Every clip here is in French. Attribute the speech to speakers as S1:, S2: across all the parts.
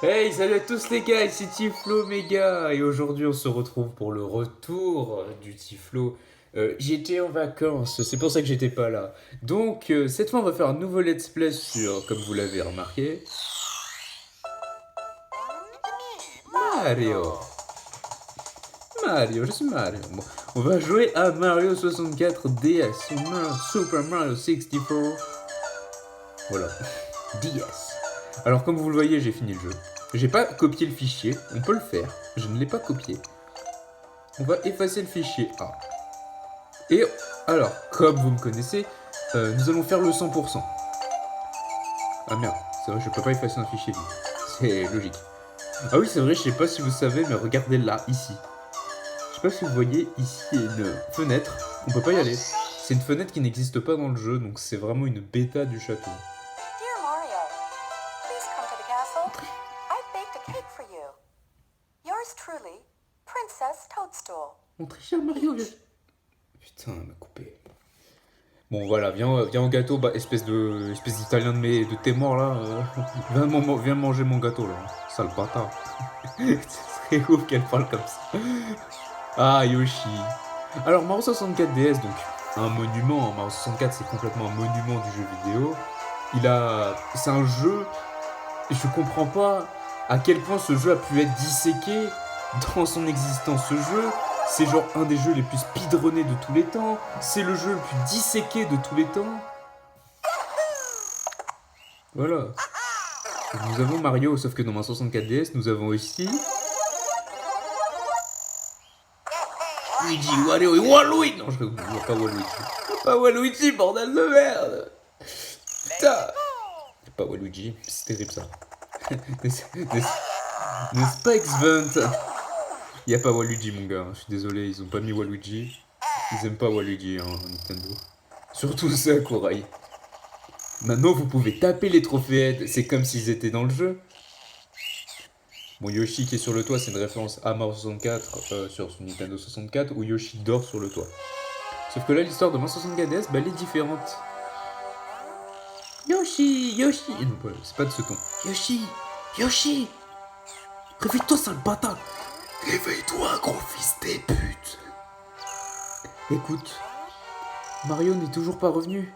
S1: Hey, salut à tous les gars, ici Tiflo Mega et aujourd'hui on se retrouve pour le retour du Tiflo. J'étais en vacances, c'est pour ça que j'étais pas là. Donc cette fois on va faire un nouveau let's play sur, comme vous l'avez remarqué, Mario. Mario, je suis Mario. Bon, on va jouer à Mario 64 DS, Super Mario 64. Voilà, DS. Alors comme vous le voyez, j'ai fini le jeu. J'ai pas copié le fichier, on peut le faire. Je ne l'ai pas copié. On va effacer le fichier A. Et alors, comme vous me connaissez, nous allons faire le 100%. Ah merde, c'est vrai, je peux pas effacer un fichier vide. C'est logique. Ah oui, c'est vrai, je sais pas si vous savez, mais regardez là, ici. Je sais pas si vous voyez, ici il y a une fenêtre. On peut pas y aller. C'est une fenêtre qui n'existe pas dans le jeu, donc c'est vraiment une bêta du château.
S2: Dear Mario, please come to the castle. I've baked a cake for you. Yours truly, Princess Toadstool.
S1: Mon très cher Mario, putain, elle m'a coupé. Bon voilà, viens au gâteau, bah, espèce d'italien de tes morts là. Viens manger mon gâteau là, sale bâtard. Ce serait ouf qu'elle parle comme ça. Ah Yoshi. Alors Mario 64 DS, donc un monument, Mario 64 c'est complètement un monument du jeu vidéo. C'est un jeu, je comprends pas à quel point ce jeu a pu être disséqué dans son existence. Ce jeu, c'est genre un des jeux les plus speedrunnés de tous les temps. C'est le jeu le plus disséqué de tous les temps. Voilà. Nous avons Mario, sauf que dans ma 64 DS, nous avons aussi Luigi, Wario et Waluigi. Non, je ne pas Waluigi. Pas Waluigi, bordel de merde. Putain. Pas Waluigi, c'est terrible ça. N'est-ce pas X-Vent? Y a pas Waluigi, mon gars. Je suis désolé, ils ont pas mis Waluigi. Ils aiment pas Waluigi, hein, Nintendo. Surtout Sakurai. Maintenant, vous pouvez taper les trophées. C'est comme s'ils étaient dans le jeu. Bon, Yoshi qui est sur le toit, c'est une référence à Mario 64 sur son Nintendo 64 où Yoshi dort sur le toit. Sauf que là, l'histoire de Mario 64 DS, bah, elle est différente. Yoshi, Yoshi. Non, c'est pas de ce ton. Yoshi, Yoshi. Réveille-toi, sale bâtard. Réveille-toi, gros fils des putes. Écoute, Mario n'est toujours pas revenu.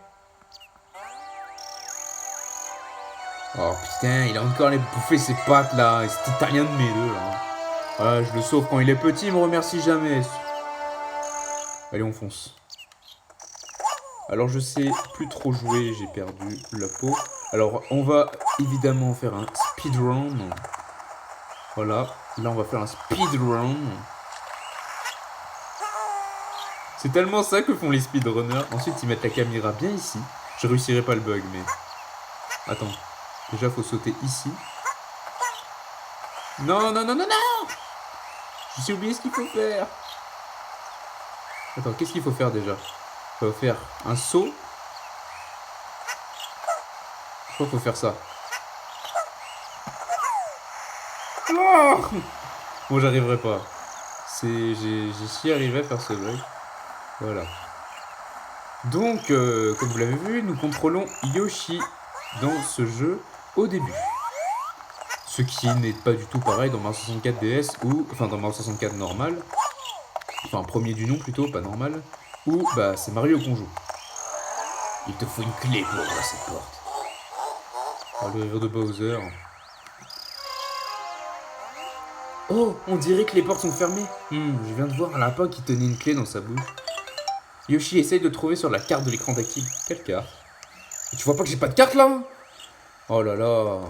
S1: Oh putain, il a encore allé bouffer ses pattes là, c'est italien de mes deux là. Ah, je le sauve quand il est petit, il me remercie jamais. Allez, on fonce. Alors je sais plus trop jouer, j'ai perdu la peau. Alors on va évidemment faire un speedrun. Voilà, là on va faire un speedrun. C'est tellement ça que font les speedrunners. Ensuite ils mettent la caméra bien ici. Je réussirai pas le bug mais... Attends, déjà faut sauter ici. Non, non, non, non, non. J'ai oublié ce qu'il faut faire. Attends, qu'est-ce qu'il faut faire déjà? Il faut faire un saut. Je crois qu'il faut faire ça. Oh bon, j'arriverai pas. J'ai si arrivé à faire ce bug. Voilà. Donc, comme vous l'avez vu, nous contrôlons Yoshi dans ce jeu au début. Ce qui n'est pas du tout pareil dans Mario 64 DS ou... Enfin, dans Mario 64 normal. Enfin, premier du nom plutôt, pas normal. Ou, bah, c'est Mario qu'on joue. Il te faut une clé pour ouvrir cette porte. Ah, le rire de Bowser. Oh, on dirait que les portes sont fermées. Je viens de voir un lapin qui tenait une clé dans sa bouche. Yoshi essaye de trouver sur la carte de l'écran tactile. Quelle carte? Tu vois pas que j'ai pas de carte là? Oh là là.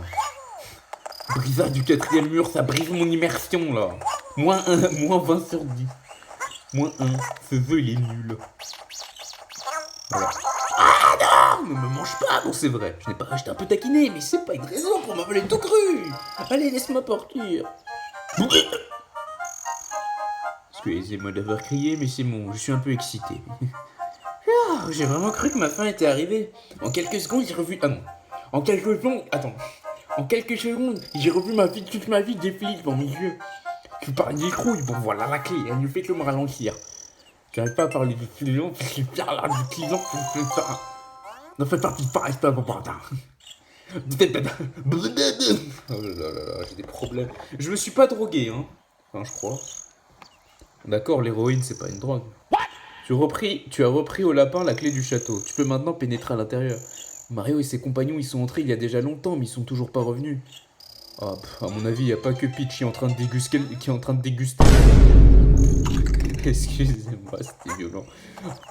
S1: Brisage du 4ème mur, ça brise mon immersion là. Moins 1, moins 20 sur 10. Moins 1, ce jeu il est nul. Voilà. Ah non, ne me mange pas. Bon, c'est vrai, je n'ai pas acheté un peu taquiné, mais c'est pas une raison pour m'avaler tout cru. Allez, laisse-moi partir. Excusez-moi d'avoir crié, mais c'est bon, je suis un peu excité. Ah, j'ai vraiment cru que ma fin était arrivée. En quelques secondes, j'ai revu... Ah non. En quelques secondes... Attends. En quelques secondes, j'ai revu ma vie, toute ma vie défiler devant mes yeux. Je parle d'icrouille, bon voilà la clé, elle ne fait que me ralentir. J'arrive pas à parler du client, je suis fier là du client, je fais ça. Ne fais pas plus pas, espèce de bâtard. Oh là là là, j'ai des problèmes. Je me suis pas drogué, hein. Enfin, je crois. D'accord, l'héroïne, c'est pas une drogue. Tu as repris au lapin la clé du château. Tu peux maintenant pénétrer à l'intérieur. Mario et ses compagnons y sont entrés il y a déjà longtemps, mais ils sont toujours pas revenus. Ah, à mon avis, il n'y a pas que Peach qui est en train de déguster. Excusez-moi, c'était violent.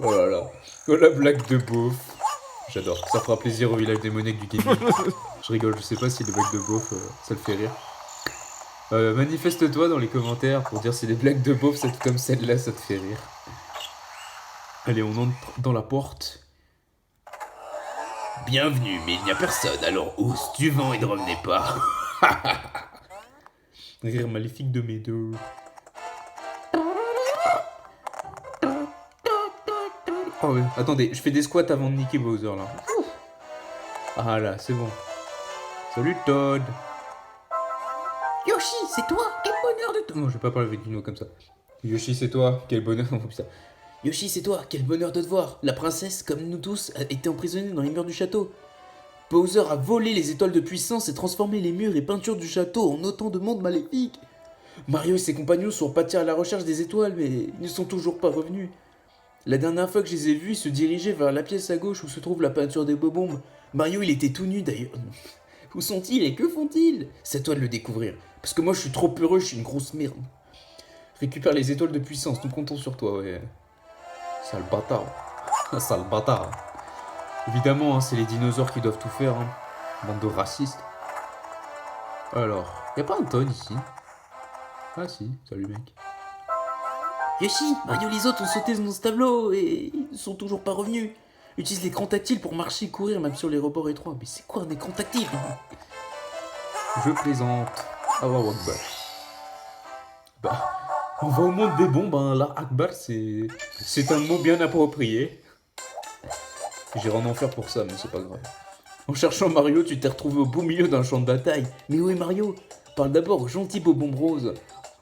S1: Oh là là. Oh la blague de beauf. J'adore. Ça fera plaisir au village démoniaque du gaming. Je rigole, je sais pas si les blagues de beauf, ça le fait rire. Manifeste-toi dans les commentaires pour dire si les blagues de beauf, comme celle-là, ça te fait rire. Allez, on entre dans la porte. Bienvenue, mais il n'y a personne, alors hausse du vent et ne revenez pas. Rire maléfique de mes deux. Oh ouais, attendez, je fais des squats avant de niquer Bowser là. Ah là, c'est bon. Salut Todd. Yoshi, c'est toi. Quel bonheur de te... Non, je vais pas parler avec Dino comme ça. Yoshi, c'est toi. Quel bonheur. Oh, putain. Yoshi, c'est toi. Quel bonheur de te voir. La princesse, comme nous tous, a été emprisonnée dans les murs du château. Bowser a volé les étoiles de puissance et transformé les murs et peintures du château en autant de mondes maléfiques. Mario et ses compagnons sont partis à la recherche des étoiles, mais ils ne sont toujours pas revenus. La dernière fois que je les ai vus, ils se dirigeaient vers la pièce à gauche où se trouve la peinture des bobombes. Mario, il était tout nu d'ailleurs. Où sont-ils et que font-ils? C'est à toi de le découvrir. Parce que moi, je suis trop heureux, je suis une grosse merde. Récupère les étoiles de puissance, nous comptons sur toi, ouais. Sale bâtard. Sale bâtard. Évidemment, hein, c'est les dinosaures qui doivent tout faire. Hein. Bande de racistes. Alors, y a pas un Todd ici? Ah si, salut mec. Yoshi, Mario et les autres ont sauté dans ce tableau et ils ne sont toujours pas revenus. Utilise l'écran tactile pour marcher et courir même sur les rebords étroits. Mais c'est quoi un écran tactile? Je plaisante. Allah Akbar. Bah, on va au monde des bombes, hein. Allah Akbar, c'est un mot bien approprié. J'irai en enfer pour ça, mais c'est pas grave. En cherchant Mario, tu t'es retrouvé au beau milieu d'un champ de bataille. Mais où est Mario? Parle d'abord au gentil Bobombe Rose.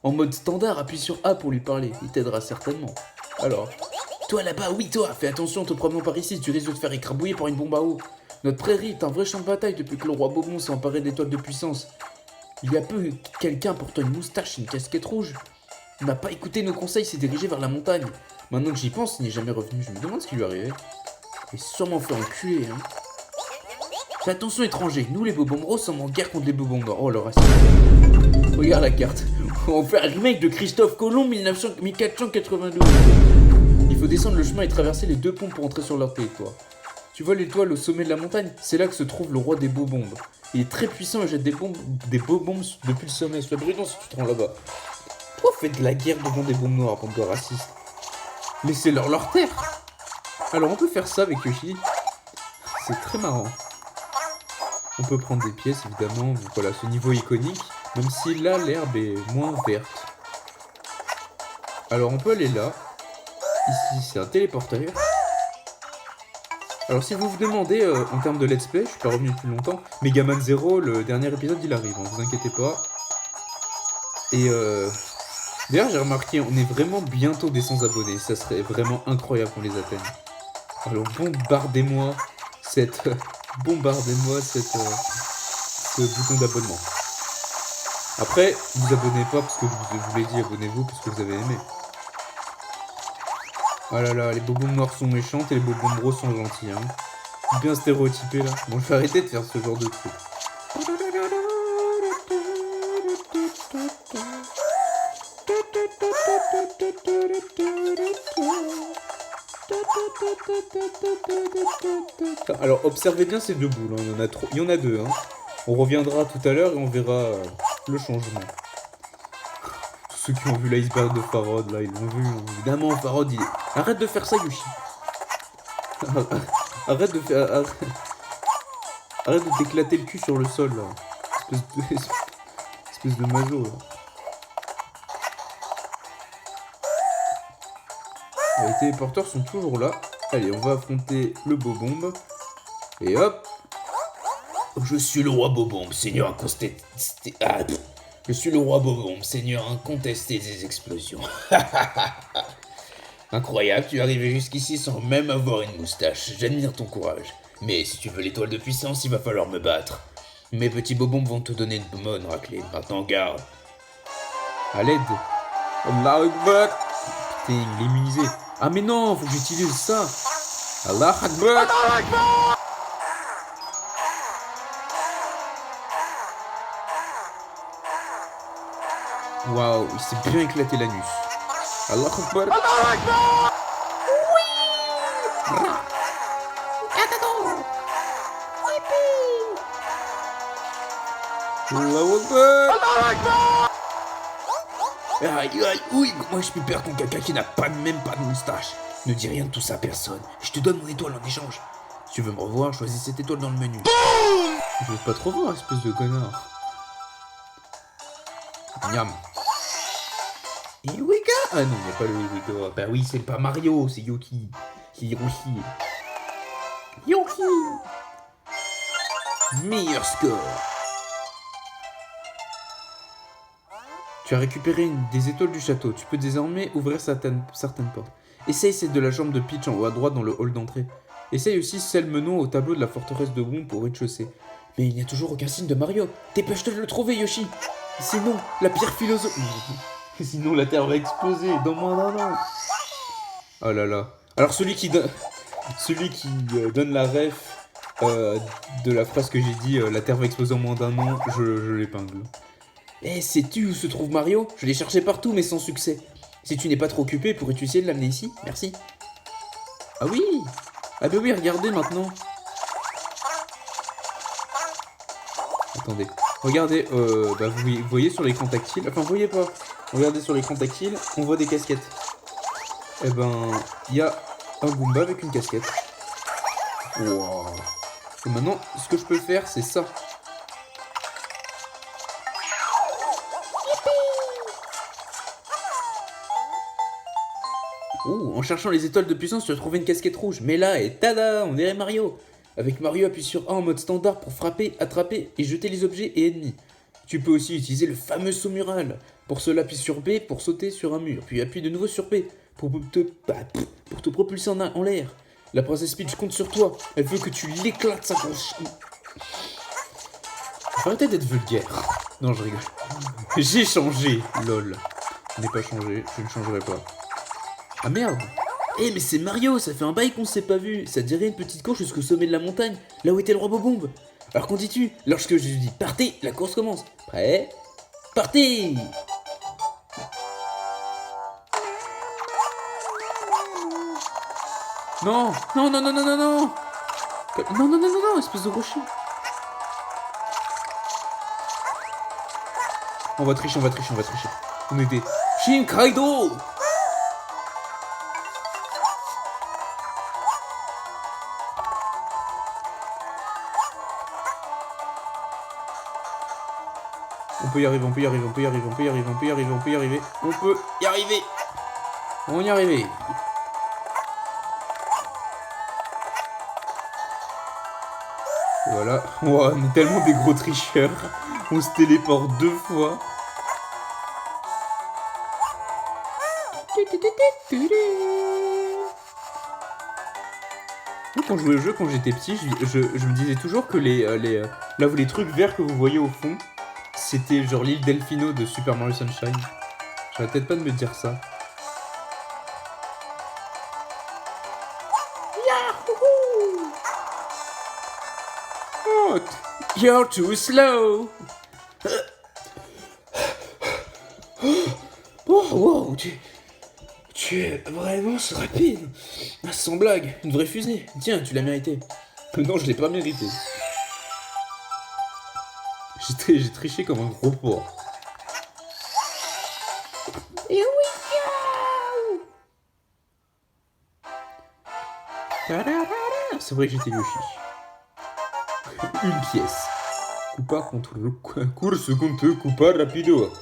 S1: En mode standard, appuie sur A pour lui parler. Il t'aidera certainement. Alors, toi là-bas, oui toi, fais attention en te promenant par ici, tu risques de te faire écrabouiller par une bombe à eau. Notre prairie est un vrai champ de bataille depuis que le roi Bobon s'est emparé d'étoiles de puissance. Il y a peu, quelqu'un portant une moustache et une casquette rouge n'a pas écouté nos conseils, s'est dirigé vers la montagne. Maintenant que j'y pense, il n'est jamais revenu. Je me demande ce qui lui est arrivé. Il s'est sûrement fait enculer, hein. Fais attention étranger, nous les Bobombes Roses sommes en guerre contre les Bobombes. Oh le racisme. Regarde la carte. On fait un remake de Christophe Colomb 1492. Il faut descendre le chemin et traverser les deux ponts pour entrer sur leur territoire. Tu vois l'étoile au sommet de la montagne? C'est là que se trouve le roi des Bobombes. Il est très puissant et jette des bobombes depuis le sommet. Sois prudent si tu te rends là-bas. Toi, fais de la guerre devant des bombes noires, bande de racistes. Laissez-leur leur terre. Alors on peut faire ça avec Yoshi. C'est très marrant. On peut prendre des pièces évidemment. Voilà ce niveau iconique. Même si là l'herbe est moins verte. Alors on peut aller là. Ici c'est un téléporteur. Alors si vous vous demandez en termes de let's play, je suis pas revenu depuis longtemps. Megaman Zero, le dernier épisode il arrive, hein, vous inquiétez pas. Et d'ailleurs j'ai remarqué, on est vraiment bientôt des 100 abonnés. Ça serait vraiment incroyable qu'on les atteigne. Alors bombardez-moi cette ce bouton d'abonnement. Après, vous abonnez pas parce que je vous l'ai dit, abonnez-vous parce que vous avez aimé. Oh là là, les bobombes noirs sont méchantes et les bobombes roses sont gentils, hein. Bien stéréotypé là. Bon, je vais arrêter de faire ce genre de truc. Alors, observez bien ces deux boules, hein. Il y en a deux, hein. On reviendra tout à l'heure et on verra le changement. Tous ceux qui ont vu l'iceberg de Farod, là, ils l'ont vu. Hein. Évidemment, Farod, il est... Arrête de faire ça, Yoshi. Arrête de faire... Arrête de t'éclater le cul sur le sol, là. Espèce de majo, là. Les téléporteurs sont toujours là. Allez, on va affronter le Bobombe. Et hop. Je suis le roi Bobombe, seigneur incontesté. Je suis le roi Bobombe, seigneur incontesté des explosions. Incroyable, tu es arrivé jusqu'ici sans même avoir une moustache. J'admire ton courage. Mais si tu veux l'étoile de puissance, il va falloir me battre. Mes petits bobons vont te donner une bonne raclée. Maintenant, garde. À l'aide. Allah Akbar. Putain, il est immunisé. Ah mais non, faut que j'utilise ça. Allah Akbar. Waouh, il s'est bien éclaté l'anus. Allah Akbar. Aïe, aïe, oui, moi je peux perdre ton caca qui n'a même pas de moustache. Ne dis rien de tout ça à personne. Je te donne mon étoile en échange. Si tu veux me revoir, choisis cette étoile dans le menu. Je veux pas trop voir, espèce de connard. Miam. Iwika. Ah non, il n'y a pas le Iwika. Bah oui, c'est pas Mario, c'est Yoki. C'est Hiroshi. Yoki. Meilleur score. Tu as récupéré des étoiles du château. Tu peux désormais ouvrir certaines portes. Essaye celle de la jambe de Peach en haut à droite dans le hall d'entrée. Essaye aussi celle menant au tableau de la forteresse de Womp au rez-de-chaussée. Mais il n'y a toujours aucun signe de Mario. Dépêche-toi de le trouver, Yoshi. Sinon, la pierre philosophe... Sinon, la Terre va exploser dans moins d'un an. Oh là là. Alors, celui qui donne la ref de la phrase que j'ai dit, la Terre va exploser en moins d'un an, je l'épingle. Eh, sais-tu où se trouve Mario? Je l'ai cherché partout, mais sans succès. Si tu n'es pas trop occupé, pourrais-tu essayer de l'amener ici? Merci. Ah oui! Ah bah oui, regardez maintenant. Attendez. Regardez, bah vous voyez sur l'écran tactile. Enfin, vous voyez pas. Regardez sur l'écran tactile, on voit des casquettes. Eh ben, il y a un Goomba avec une casquette. Wow. Et maintenant, ce que je peux faire, c'est ça. Oh, en cherchant les étoiles de puissance, tu as trouvé une casquette rouge. Mais là, et tada, on dirait Mario. Avec Mario, appuie sur A en mode standard pour frapper, attraper et jeter les objets et ennemis. Tu peux aussi utiliser le fameux saut mural. Pour cela, appuie sur B pour sauter sur un mur. Puis appuie de nouveau sur B pour te propulser en l'air. La princesse Peach compte sur toi. Elle veut que tu l'éclates sa grosse... Arrêtez d'être vulgaire. Non, je rigole. J'ai changé, lol. Je n'ai pas changé, je ne changerai pas. Ah merde! Eh mais c'est Mario, ça fait un bail qu'on s'est pas vu. Ça te dirait une petite course jusqu'au sommet de la montagne, là où était le roi Bobombe. Alors qu'en dis-tu? Lorsque je dis partez, la course commence. Prêt? Partez! Non! Non, non, non, non, non, non! Non, non, non, non, non, espèce de rocher. On va tricher, on va tricher, on va tricher. On est des Shinkaido! On peut y arriver, on peut y arriver, on peut y arriver, on peut y arriver, on peut y arriver, on peut y arriver, on peut y arriver. On y arrive. Voilà. Wow, on est tellement des gros tricheurs. On se téléporte 2 fois. Quand je jouais au jeu, quand j'étais petit, je me disais toujours que les trucs verts que vous voyez au fond, c'était genre l'île Delfino de Super Mario Sunshine. J'aurais peut-être pas de me dire ça. Yahoo! Oh, you're too slow! Oh, wow, tu es vraiment rapide. Ah, sans blague, une vraie fusée. Tiens, tu l'as mérité. Non, je l'ai pas mérité. J'ai triché comme un gros porc. Here we go! C'est vrai que j'étais Yoshi. Une pièce. Coupa contre le course contre Coupa rapido.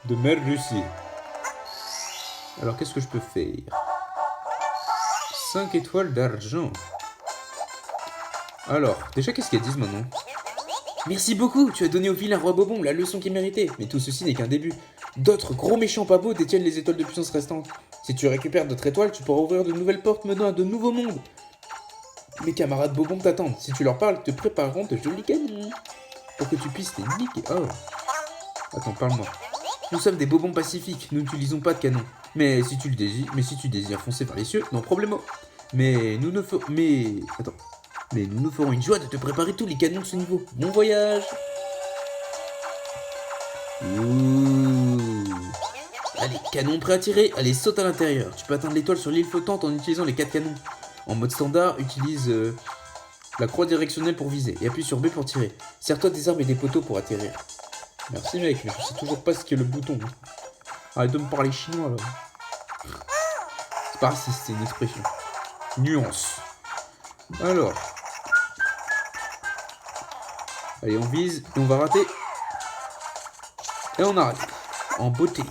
S1: De mer Russie. Alors qu'est-ce que je peux faire? 5 étoiles d'argent. Alors, déjà qu'est-ce qu'elles disent maintenant? Merci beaucoup, tu as donné au vilain roi Bobon la leçon qu'il méritait. Mais tout ceci n'est qu'un début. D'autres gros méchants pas beaux détiennent les étoiles de puissance restantes. Si tu récupères d'autres étoiles, tu pourras ouvrir de nouvelles portes menant à de nouveaux mondes. Mes camarades Bobon t'attendent. Si tu leur parles, ils te prépareront de jolis cadeaux. pour que tu puisses les niquer. Oh. Attends, parle-moi. Nous sommes des bobons pacifiques, nous n'utilisons pas de canon. Mais si tu désires foncer vers les cieux, non problème. Mais nous ne ferons... Attends. Mais nous nous ferons une joie de te préparer tous les canons de ce niveau. Bon voyage. Ouh. Allez, canon prêt à tirer. Allez, saute à l'intérieur. Tu peux atteindre l'étoile sur l'île flottante en utilisant les 4 canons. En mode standard, utilise la croix directionnelle pour viser et appuie sur B pour tirer. Serre-toi des arbres et des poteaux pour atterrir. Merci mec, mais je sais toujours pas ce qu'est le bouton. Arrête de me parler chinois là. C'est pas raciste, c'est une expression. Nuance. Alors. Allez, on vise et on va rater. Et on arrête. En beauté.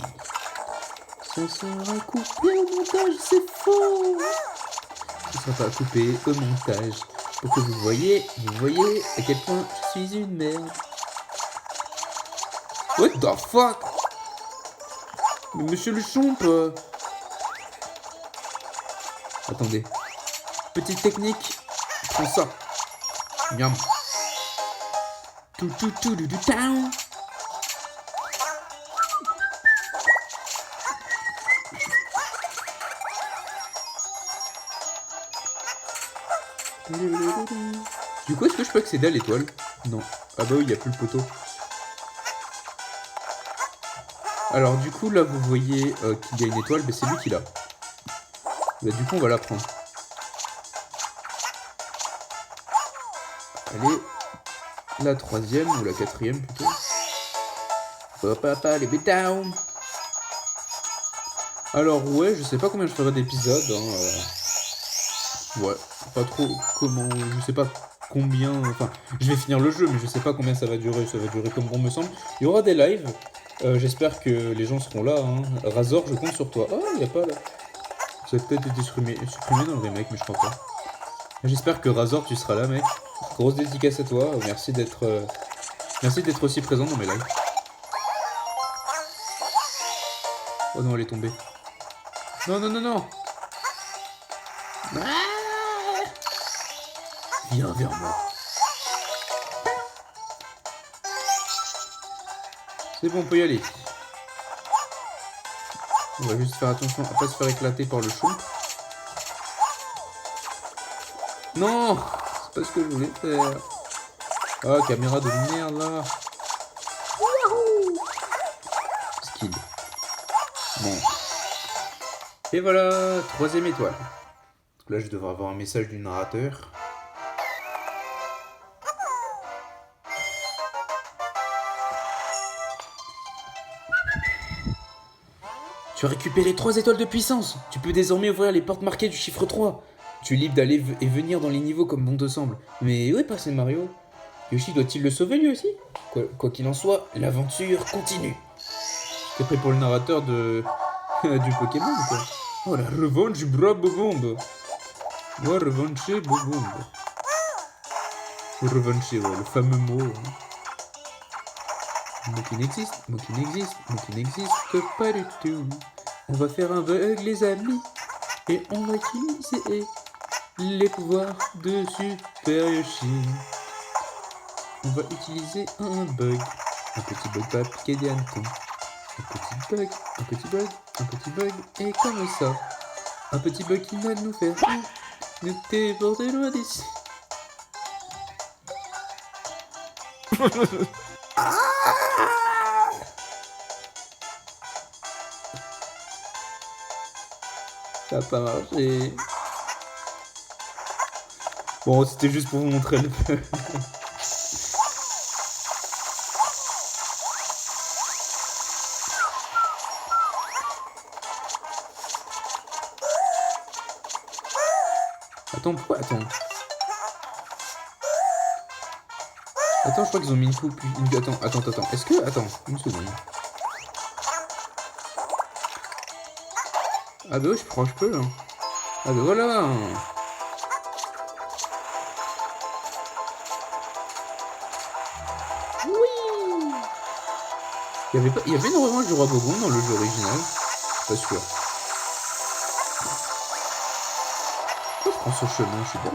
S1: Ça sera coupé au montage, c'est faux. Ça sera pas coupé au montage. Pour que vous voyez à quel point je suis une merde. What the fuck? Mais monsieur le chomp. Attendez. Petite technique. Prends ça. Miam. Tout du town. Du coup, est-ce que je peux accéder à l'étoile? Non. Ah bah oui, il n'y a plus le poteau. Alors du coup, là, vous voyez qu'il y a une étoile, mais c'est lui qui l'a. Bah, du coup, on va la prendre. Allez. La troisième, ou la quatrième plutôt. Papa, les down. Alors ouais, je sais pas combien je ferai d'épisodes. Hein, Ouais, pas trop comment... Je sais pas combien... Enfin, je vais finir le jeu, mais je sais pas combien ça va durer. Ça va durer comme bon me semble. Il y aura des lives. J'espère que les gens seront là. Hein. Razor, je compte sur toi. Oh, il n'y a pas là. Ça a peut-être été supprimé dans le remake, mais je crois pas. J'espère que Razor, tu seras là, mec. Grosse dédicace à toi. Merci d'être aussi présent dans mes lives. Oh non, elle est tombée. Non, non, non, non. Ah, viens vers moi. C'est bon, on peut y aller. On va juste faire attention à pas se faire éclater par le chou. Non, c'est pas ce que je voulais faire. Ah, caméra de merde là. Skill. Bon. Et voilà, troisième étoile. Donc là, je devrais avoir un message du narrateur. Tu as récupéré 3 étoiles de puissance. Tu peux désormais ouvrir les portes marquées du chiffre 3. Tu es libre d'aller et venir dans les niveaux comme bon te semble. Mais où est passé Mario? Yoshi doit-il le sauver lui aussi? Quoi qu'il en soit, l'aventure continue. T'es prêt pour le narrateur de... du Pokémon quoi? Oh la revanche du bras Bobombe. Ouais, revanche Bobombe. Revanche, ouais, le fameux mot. Mot qui n'existe pas du tout. On va faire un bug les amis. Et on va utiliser les pouvoirs de Super Yoshi. On va utiliser un bug. Un petit bug pas piquer des hannetons. Un petit bug, et comme ça. Un petit bug qui va nous faire nous déborder loin d'ici. Ça a pas marché. Bon, c'était juste pour vous montrer le peu. Attends, pourquoi? Attends, je crois qu'ils ont mis une coupe. Attends. Est-ce que... Attends, une seconde. Ah bah oui, je crois que je peux là. Ah bah voilà. Oui. Il y avait une revanche du roi Bogon dans le jeu original. Pas sûr. Pourquoi je prends ce chemin? Je sais pas.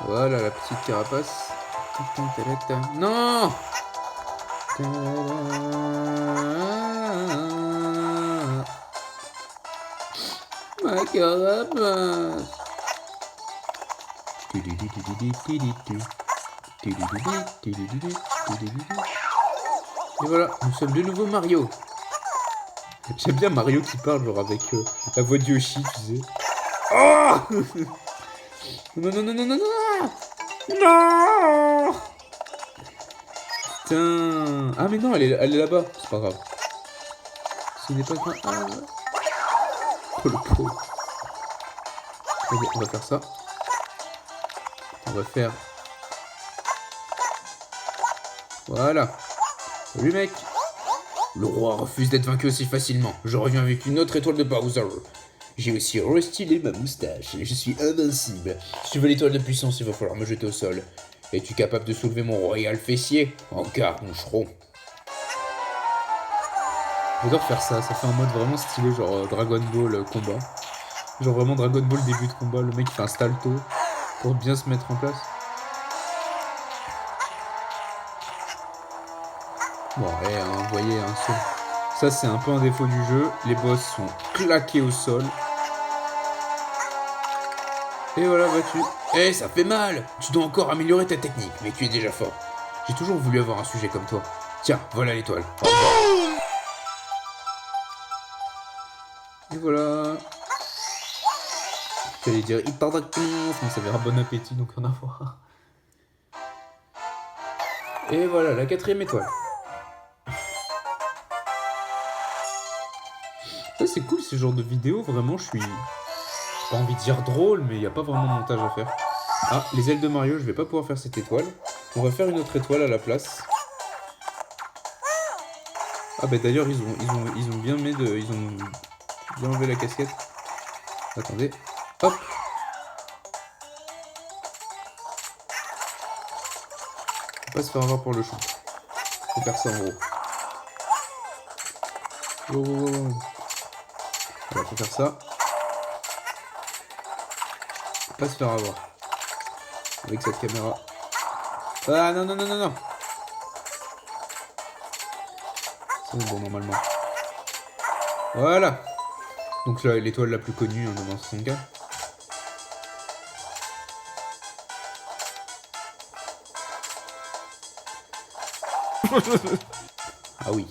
S1: Voilà la petite carapace. Non. Ma carapace. Et voilà, nous sommes de nouveau Mario. J'aime bien Mario qui parle genre avec la voix de Yoshi, tu sais. Oh non, non, non, non, non, non. Non. Putain. Ah mais non, elle est là-bas. C'est pas grave. Ce n'est pas grave. Ah. Oh le pauvre. Ok, on va faire ça. On va faire... Voilà. Salut mec. Le roi refuse d'être vaincu aussi facilement. Je reviens avec une autre étoile de Bowser. J'ai aussi restylé ma moustache. Je suis invincible. Si tu veux l'étoile de puissance, il va falloir me jeter au sol. Es-tu capable de soulever mon royal fessier? Encore, moucheron. J'adore faire ça. Ça fait un mode vraiment stylé, genre Dragon Ball combat. Genre vraiment Dragon Ball début de combat. Le mec fait un salto pour bien se mettre en place. Bon, ouais, hein, vous voyez, hein, ça c'est un peu un défaut du jeu. Les boss sont claqués au sol. Et voilà, battu. Eh, ça fait mal. Tu dois encore améliorer ta technique, mais tu es déjà fort. J'ai toujours voulu avoir un sujet comme toi. Tiens, voilà l'étoile. Au revoir. Et voilà. J'allais dire hyperactif, mais ça verra bon appétit, donc rien à voir. Et voilà, la 4ème étoile. Ça c'est cool ce genre de vidéo, vraiment je suis... J'ai pas envie de dire drôle, mais il n'y a pas vraiment de montage à faire. Ah, les ailes de Mario, je vais pas pouvoir faire cette étoile. On va faire une autre étoile à la place. Ah bah d'ailleurs ils ont bien mis de... Ils ont bien enlevé la casquette. Attendez. Hop. Faut pas se faire avoir pour le champ. Faut faire ça en gros. Oh. Voilà, faut faire ça. Faut pas se faire avoir. Avec cette caméra. Ah non, non, non, non, non. C'est bon, normalement. Voilà. Donc là, l'étoile la plus connue hein, dans 64. Ah oui.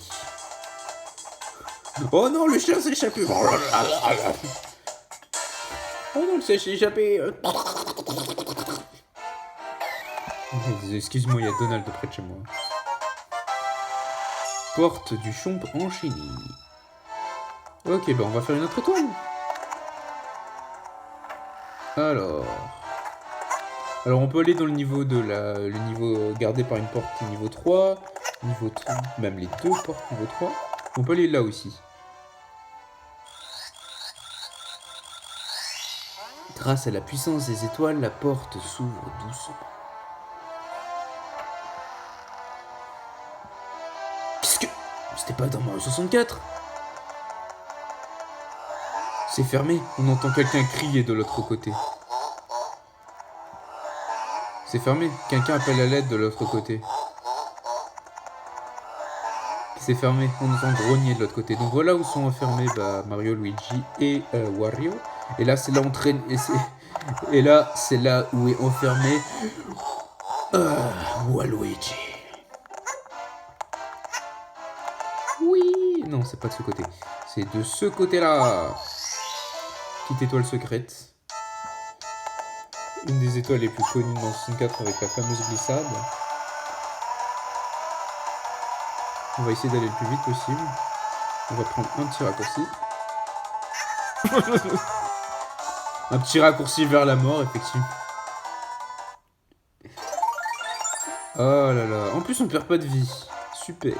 S1: Oh non, le chien s'est échappé. Oh non, le chien s'est échappé. Excuse-moi, il y a Donald près de chez moi. Porte du chomp enchaîné. Ok, bah on va faire une autre étoile. Alors on peut aller dans le niveau de le niveau gardé par une porte niveau 3, niveau 3, même les deux portes niveau 3. On peut aller là aussi. Grâce à la puissance des étoiles, la porte s'ouvre doucement. Qu'est-ce que... C'était pas dans Mario 64? C'est fermé, on entend quelqu'un crier de l'autre côté. C'est fermé, quelqu'un appelle à l'aide de l'autre côté. C'est fermé, on entend grogner de l'autre côté. Donc voilà où sont enfermés Mario, Luigi et Wario. Et là c'est là et là c'est là où est enfermé Waluigi. Oui, non c'est pas de ce côté, c'est de ce côté-là. Petite étoile secrète. Une des étoiles les plus connues dans 64 avec la fameuse glissade. On va essayer d'aller le plus vite possible. On va prendre un petit raccourci. Un petit raccourci vers la mort, effectivement. Oh là là. En plus, on perd pas de vie. Super.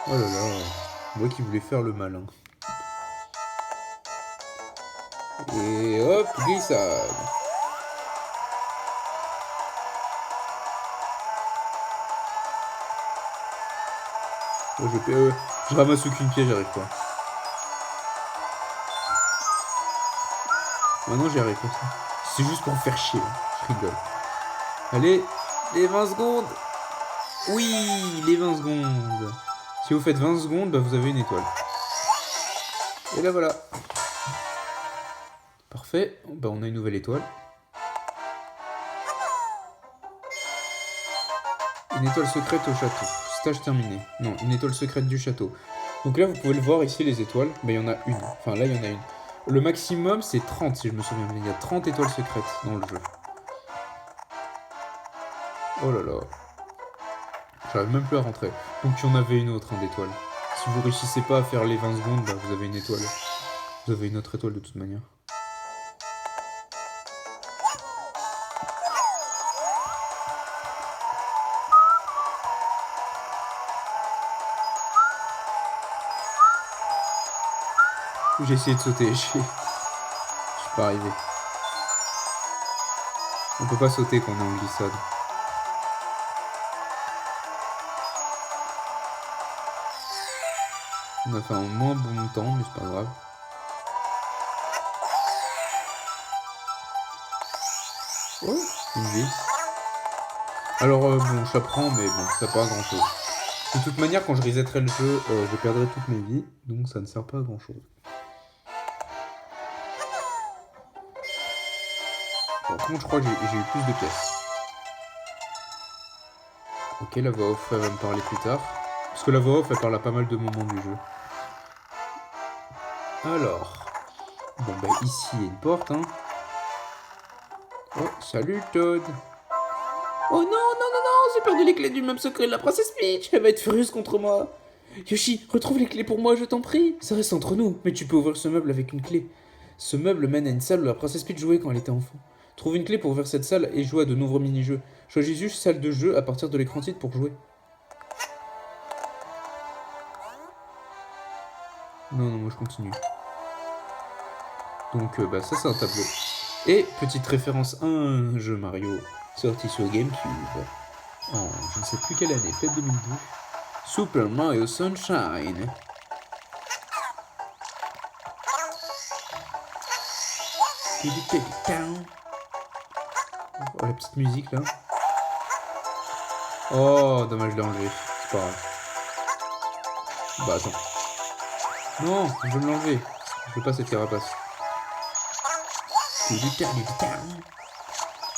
S1: Oh là là. Moi qui voulais faire le malin. Et hop, glissade. Oh, je ramasse aucune piège, j'arrive pas. Maintenant j'y arrive pour ça. C'est juste pour me faire chier. Je rigole. Allez, les 20 secondes. Oui, les 20 secondes. Si vous faites 20 secondes, bah, vous avez une étoile. Et là voilà. Parfait. Bah, on a une nouvelle étoile. Une étoile secrète au château. Stage terminé. Non, une étoile secrète du château. Donc là, vous pouvez le voir ici, les étoiles. Bah, il y en a une. Enfin, là, il y en a une. Le maximum, c'est 30, si je me souviens bien. Il y a 30 étoiles secrètes dans le jeu. Oh là là. J'arrive même plus à rentrer. Donc, il y en avait une autre, hein, d'étoile. Si vous réussissez pas à faire les 20 secondes, bah, vous avez une étoile. Vous avez une autre étoile de toute manière. J'ai essayé de sauter, je suis pas arrivé. On peut pas sauter quand on est en glissade. On a fait un moins bon temps, mais c'est pas grave. Oh, une vie. Alors bon, j'apprends, mais bon, ça pas à grand chose. De toute manière, quand je resetterai le jeu, je perdrai toutes mes vies, donc ça ne sert pas à grand chose. Par contre, je crois que j'ai eu plus de pièces. Ok, la voix off, elle va me parler plus tard. Parce que la voix off, elle parle à pas mal de moments du jeu. Alors. Bon, bah ici, il y a une porte, hein. Oh, salut Toad. Oh non, non, non, non, j'ai perdu les clés du même secret de la princesse Peach. Elle va être furieuse contre moi. Yoshi, retrouve les clés pour moi, je t'en prie. Ça reste entre nous, mais tu peux ouvrir ce meuble avec une clé. Ce meuble mène à une salle où la princesse Peach jouait quand elle était enfant. Trouve une clé pour ouvrir cette salle et jouer à de nombreux mini-jeux. Choisis juste salle de jeu à partir de l'écran titre pour jouer. Non, non, moi je continue. Donc, bah ça c'est un tableau. Et, petite référence à un jeu Mario sorti sur GameCube en je ne sais plus quelle année, peut-être 2012. Super Mario Sunshine. Oh, la petite musique là. Oh, dommage, je l'ai enlevé. C'est pas grave. Bah attends. Non, je veux me l'enlever. Je veux pas cette carapace.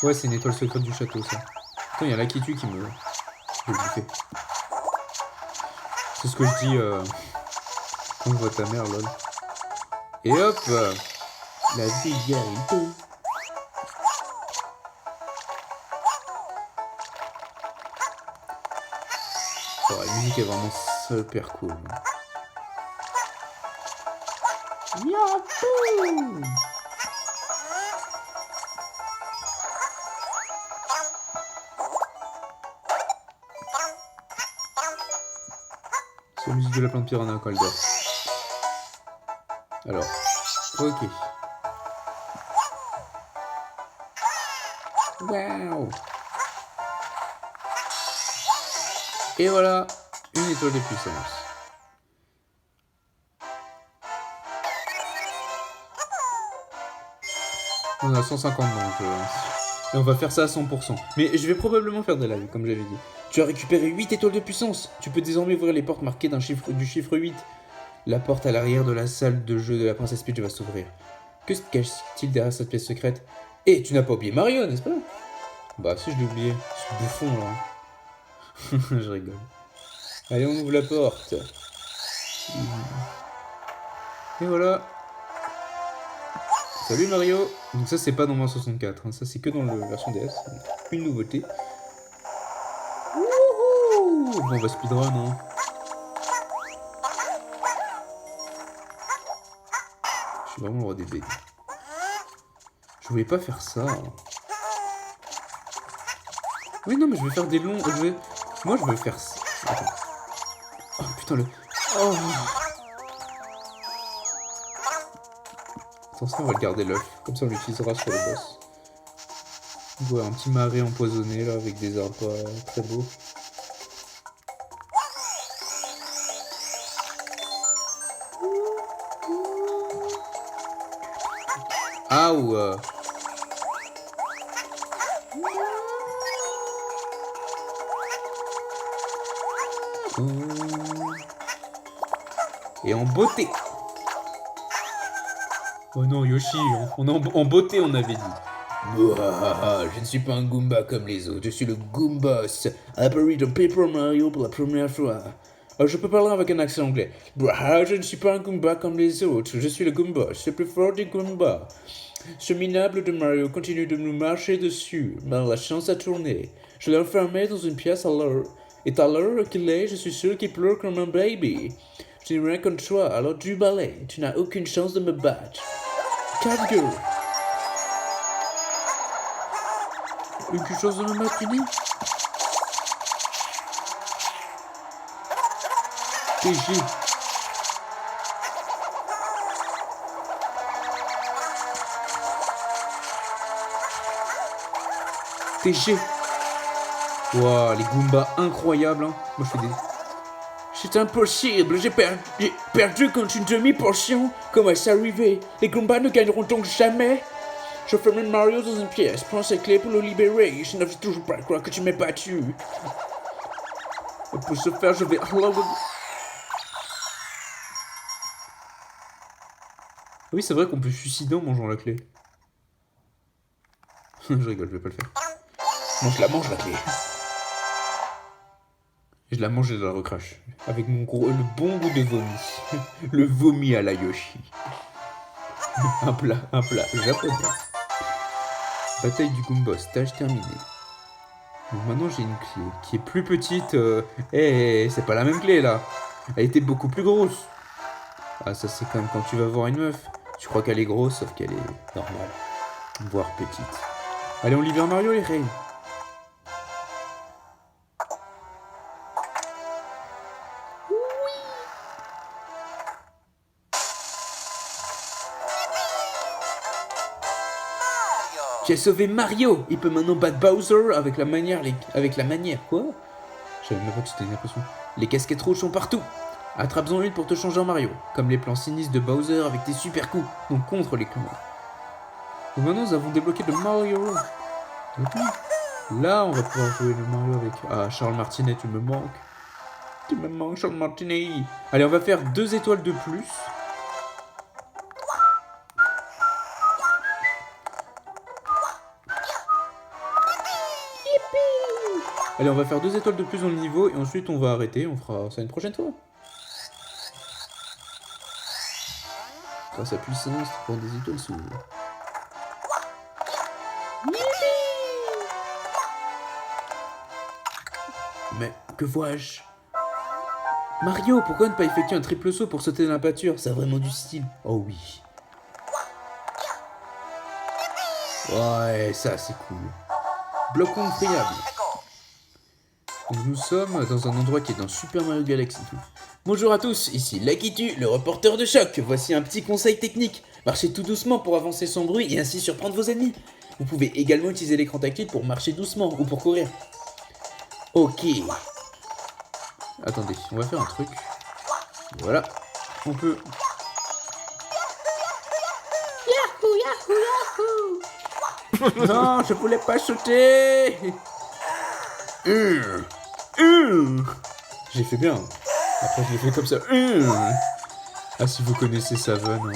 S1: Ouais, c'est une étoile secrète du château, ça. Attends, il y a l'Akitu qui me... Je vais le bouffer. C'est ce que je dis quand je vois ta mère, lol. Et hop, la vulgarité. Oh, la musique est vraiment super cool. Yahoo! C'est la musique de la plante piranha quand elle dort. Alors, ok. Waouh! Et voilà, une étoile de puissance. On a 150 donc... Et on va faire ça à 100%. Mais je vais probablement faire des lives, comme j'avais dit. Tu as récupéré 8 étoiles de puissance. Tu peux désormais ouvrir les portes marquées du chiffre 8. La porte à l'arrière de la salle de jeu de la princesse Peach va s'ouvrir. Que se cache-t-il derrière cette pièce secrète? Et tu n'as pas oublié Mario, n'est-ce pas? Bah si, je l'ai oublié. Ce bouffon là. Je rigole. Allez, on ouvre la porte. Et voilà. Salut Mario. Donc ça c'est pas dans Mario 64, hein. Ça c'est que dans la version DS. Une nouveauté. Wouhou. Bon, on va speedrun, hein. Je suis vraiment le roi des bêtes. Je voulais pas faire ça. Oui non mais je vais faire des longs... Moi je veux faire ça. Attends. Oh putain le... Oh. Attention, on va le garder l'œuf, comme ça on l'utilisera sur le boss. On voit un petit marais empoisonné là avec des arbres très beaux. Ah ou... Et en beauté. Oh non, Yoshi, on est en beauté, on avait dit. Mouah, je ne suis pas un Goomba comme les autres, je suis le Goomboss, apparu dans Paper Mario pour la première fois. Je peux parler avec un accent anglais. Je ne suis pas un Goomba comme les autres, je suis le Goomboss, le plus fort des Goombas. Ce minable de Mario continue de nous marcher dessus, mais la chance a tourné. Je l'ai enfermé dans une pièce à l'heure, et à l'heure qu'il est, je suis sûr qu'il pleure comme un baby. Je n'ai rien contre toi, alors du balai, tu n'as aucune chance de me battre. Catgirl. Quelque chose de me matinée? TG. TG. Wow, les Goombas incroyables. Hein. Moi je fais des... C'est impossible, j'ai perdu contre une demi-portion. Comment est-ce arrivé? Les Goombas ne gagneront donc jamais? Je ferme Mario dans une pièce, prends ses clés pour le libérer. Je ne veux toujours pas croire que tu m'aies battu. Pour ce faire, je vais... Oui, c'est vrai qu'on peut suicider en mangeant la clé. Je rigole, je vais pas le faire. Non, je la mange la clé. Et je la mange et je la recrache. Avec le bon goût de vomi. Le vomi à la Yoshi. Un plat japonais. Bataille du Goomba, stage terminé. Donc maintenant j'ai une clé qui est plus petite. C'est pas la même clé là. Elle était beaucoup plus grosse. Ah ça c'est comme quand tu vas voir une meuf. Tu crois qu'elle est grosse sauf qu'elle est normale. Voire petite. Allez on libère Mario les reines. J'ai sauvé Mario. Il peut maintenant battre Bowser avec la manière. Quoi? Je savais même pas que c'était une impression. Les casquettes rouges sont partout. Attrape-en une pour te changer en Mario. Comme les plans sinistres de Bowser avec tes super coups. Donc contre les clans. Donc maintenant nous avons débloqué le Mario. Là on va pouvoir jouer le Mario avec... Ah Charles Martinet tu me manques. Tu me manques Charles Martinet. Allez on va faire 2 étoiles de plus. Allez, on va faire 2 étoiles de plus dans le niveau et ensuite on va arrêter, on fera ça une prochaine fois. Grâce à puissance, pour des étoiles s'ouvrent. Mais que vois-je? Mario, pourquoi ne pas effectuer un triple saut pour sauter dans la pâture? Ça a vraiment du style. Oh oui. Ouais, ça c'est cool. Bloc-onde friable. Donc nous sommes dans un endroit qui est dans Super Mario Galaxy. Bonjour à tous, ici Lakitu, le reporter de choc. Voici un petit conseil technique. Marchez tout doucement pour avancer sans bruit et ainsi surprendre vos ennemis. Vous pouvez également utiliser l'écran tactile pour marcher doucement ou pour courir. Ok. Attendez, on va faire un truc. Voilà. On peut... Yahoo, yahoo, yahoo. Non, je voulais pas sauter. J'ai fait bien. Après, je l'ai fait comme ça. Ah, si vous connaissez Savon. Hein.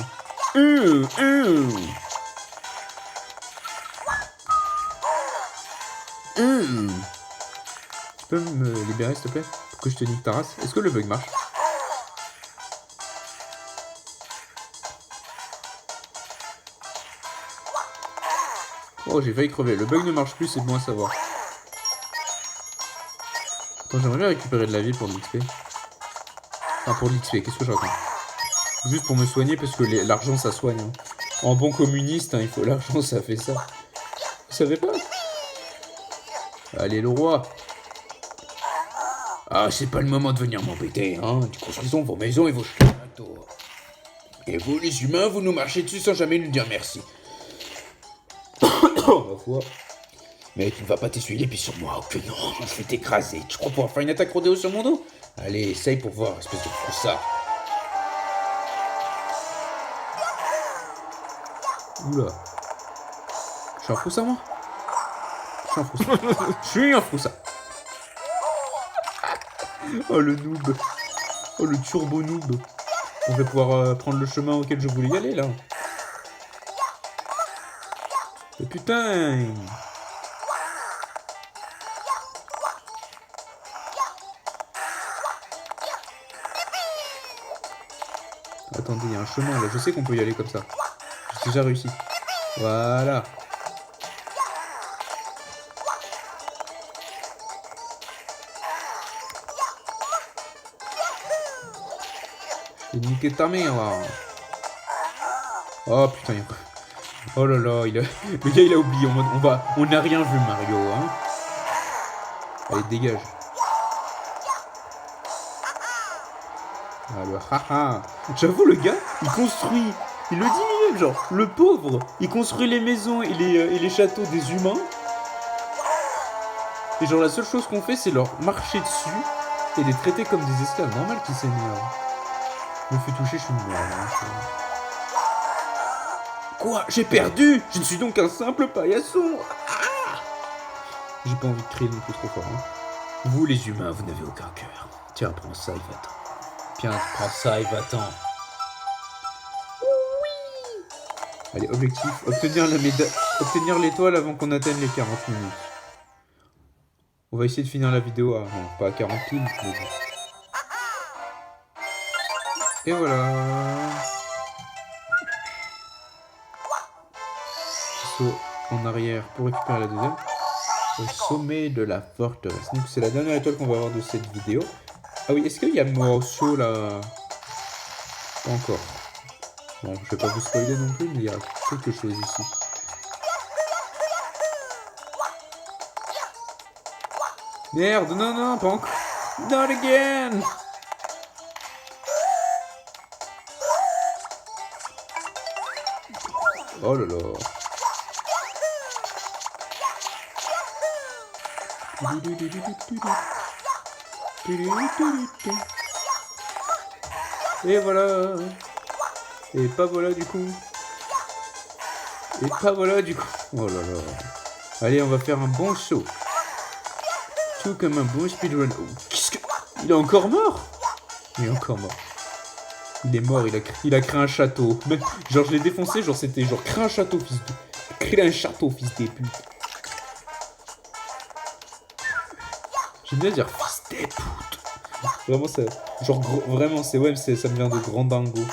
S1: Tu peux me libérer, s'il te plaît? Pour que je te nique ta race. Est-ce que le bug marche? Oh, j'ai failli crever. Le bug ne marche plus, c'est bon à savoir. Attends, j'aimerais bien récupérer de la vie pour l'XP. Enfin, pour l'XP, qu'est-ce que je raconte? Juste pour me soigner, parce que l'argent, ça soigne. Hein. En bon communiste, hein, il faut l'argent, ça fait ça. Vous savez pas? Allez, le roi. Ah, c'est pas le moment de venir m'embêter, hein. Construisons vos maisons et vos châteaux. Et vous, les humains, vous nous marchez dessus sans jamais nous dire merci. Ma foi. Mais tu ne vas pas t'essuyer les pieds sur moi, oh que non, je vais t'écraser. Tu crois pouvoir faire une attaque rodéo sur mon dos? Allez, essaye pour voir, espèce de froussard. Oula. suis un froussard, moi? Je suis un froussard. Je suis un froussard. Oh, le noob. Oh, le turbo noob. On va pouvoir prendre le chemin auquel je voulais y aller, là. Et putain! Attendez, il y a un chemin, là. Je sais qu'on peut y aller comme ça. J'ai déjà réussi. Voilà. J'ai niqué ta mère, là. Oh, putain, oh là là, le gars, il a oublié. On n'a rien vu, Mario, hein. Allez, dégage. Alors, haha. J'avoue, le gars, il construit. Il le dit lui-même, genre, le pauvre, il construit les maisons et les châteaux des humains. Et genre, la seule chose qu'on fait, c'est leur marcher dessus et les traiter comme des esclaves. Normal qu'ils s'énervent. Je me fais toucher, je suis mort. Hein, quoi? J'ai perdu? Je suis donc un simple paillasson. Ah, j'ai pas envie de crier non plus trop fort. Hein. Vous, les humains, vous n'avez aucun cœur. Tiens, prends ça et va-t'en. Tiens, prends ça et va-t'en. Oui. Allez, objectif, obtenir l'étoile avant qu'on atteigne les 40 minutes. On va essayer de finir la vidéo à... Non, pas à 40 piles, mais bon. Et voilà. Saut en arrière pour récupérer la deuxième. Au sommet de la forteresse. Donc c'est la dernière étoile qu'on va avoir de cette vidéo. Ah oui, est-ce qu'il y a Morceau là? Pas encore. Bon, je vais pas vous spoiler non plus, mais il y a quelque chose ici. Merde, non, non, pas encore. Not again! Oh là là. Et voilà. Et pas voilà du coup. Et pas voilà du coup. Oh là là. Allez, on va faire un bon saut. Tout comme un bon speedrun. Oh, qu'est-ce que... Il est encore mort? Il est encore mort. Il est mort, il a créé un château. Même, genre, je l'ai défoncé, genre, c'était genre, crée un château, fils de... Crée un château, fils des putes. J'aime bien dire fils des putes. Vraiment, ça... Genre, vraiment, c'est... Ouais, ça me vient de grand dingo.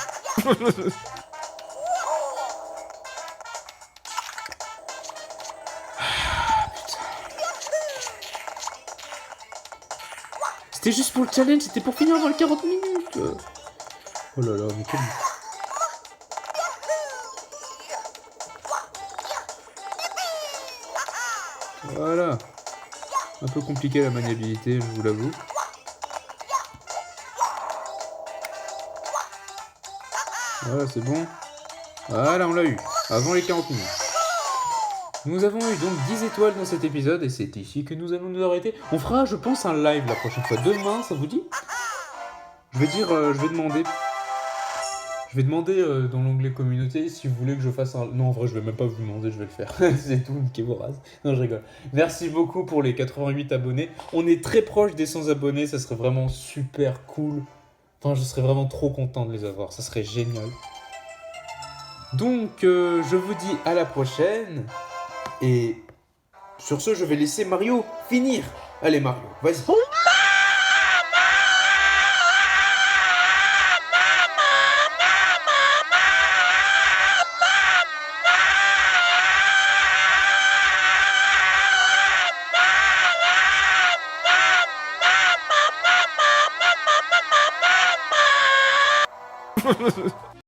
S1: C'était juste pour le challenge, c'était pour finir dans les 40 minutes. Oh là là, mais quel... Voilà. Un peu compliqué la maniabilité, je vous l'avoue. Voilà, c'est bon. Voilà, on l'a eu. Avant les 40 minutes. Nous avons eu donc 10 étoiles dans cet épisode et c'est ici que nous allons nous arrêter. On fera, je pense, un live la prochaine fois. Demain, ça vous dit? Je vais demander dans l'onglet communauté si vous voulez que je fasse un... Non, en vrai, je vais même pas vous demander, je vais le faire. C'est tout, niquez vos races. Non, je rigole. Merci beaucoup pour les 88 abonnés. On est très proche des 100 abonnés, ça serait vraiment super cool. Enfin, je serais vraiment trop content de les avoir, ça serait génial. Donc, je vous dis à la prochaine. Et sur ce, je vais laisser Mario finir. Allez, Mario, vas-y.